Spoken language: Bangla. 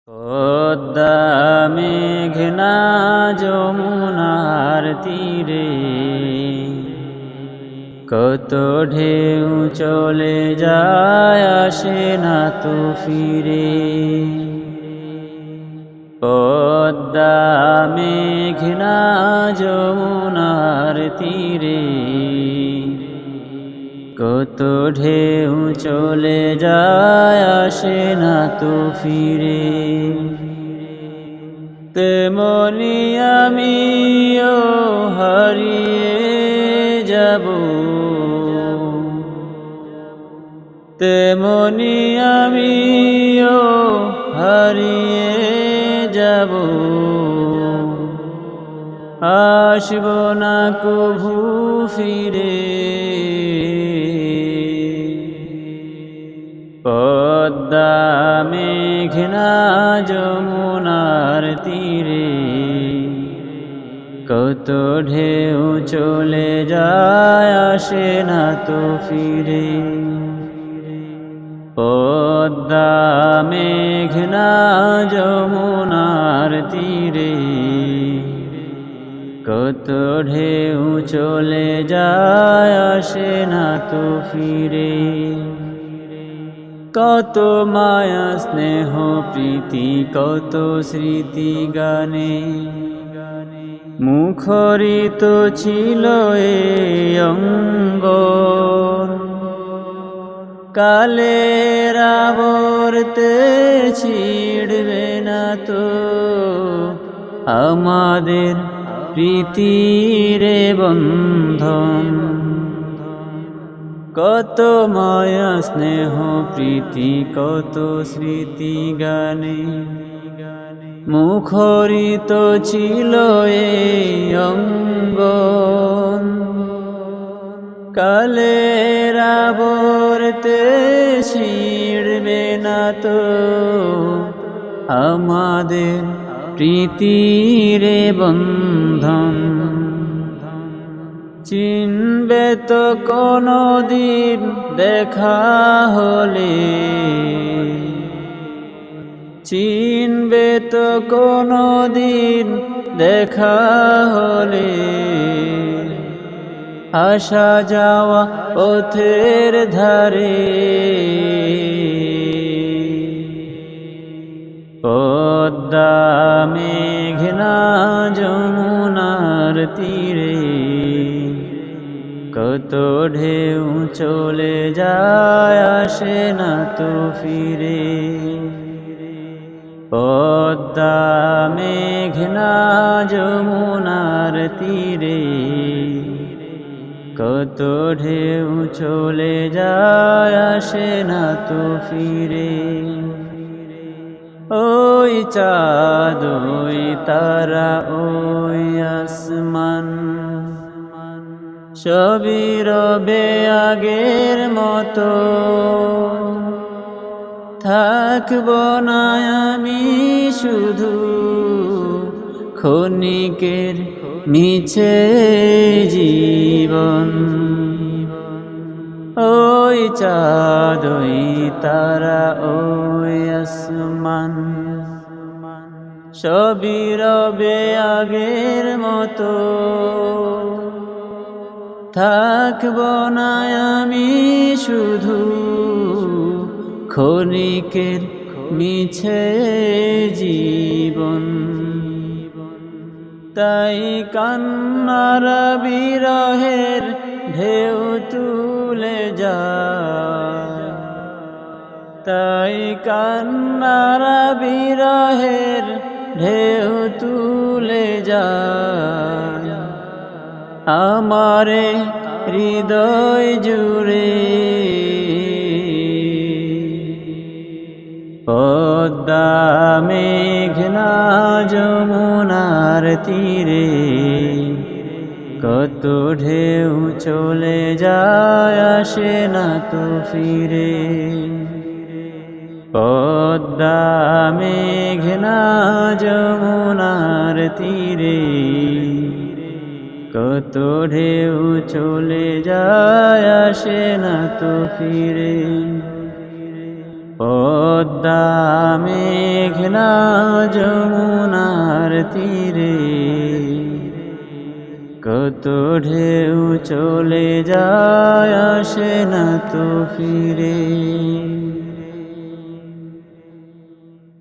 পদ্মা মেঘনা যমুনার তীরে কত ঢেউ চলে যায় আসে না তো ফিরে। পদ্মা মেঘনা যমুনার তীরে কত ঢেউ চলে যায় আসে না তো ফিরে। তেমনি আমিও হারিয়ে যাব, তেমনি আমিও হারিয়ে যাব, আসব না কভু ফিরে। পদ্মা মেঘনা যমুনার তীরে কত ঢেউ চলে যায় আসে না তো ফিরে। পদ্মা মেঘনা যমুনার তীরে কত ঢেউ চলে যায় আসে না তো ফিরে। কত মায়া স্নেহ প্রীতি কত স্মৃতি গানে মুখরিত ছিল এ অঙ্গ। কালের আবর্তে ছিড়বে না তো আমাদের প্রীতির বন্ধন। কত মায়া স্নেহ প্রীতি কত স্মৃতি গানে মুখরিত ছিল এই অঙ্গন। কালের আবর্তে ছিড়বে না তো আমাদের প্রীতির বন্ধন। চিনবে তো কোনো দিন দেখা হলে, চিনবে তো কোনো দিন দেখা হলে, আসা যাওয়া পথের ধারে। পদ্মা মেঘনা যমুনার তীরে কত ঢেউ চলে যায় আসে না তো ফিরে। পদ্মা মেঘনা যমুনার তীরে কত ঢেউ চলে যায় আসে না তো ফিরে। ওই চাঁদ ওই তারা ওই আসমান সবই রবে আগের মতো। থাকব না আমি শুধু ক্ষণিকের মিছে জীবন। ওই চাঁদ ওই তারা ওই আসমান সবই রবে আগের মতো। থাকব না আমি শুধু ক্ষণিকের মিছে জীবন। তাই কান্নার বিরহের ঢেউ তুলে যায়, তাই কান্নার বিরহের ঢেউ তুলে যায় আমারে হৃদয় জুড়ে। পদ্মা মেঘনা যমুনার তীরে কত ঢেউ চলে যায় আসে না তো ফিরে। পদ্মা মেঘনা যমুনার তীরে কত ঢেউ চলে যায় আসে না তো ফিরে। পদ্মা মেঘনা যমুনার তীরে কত ঢেউ চলে যায় আসে না তো ফিরে।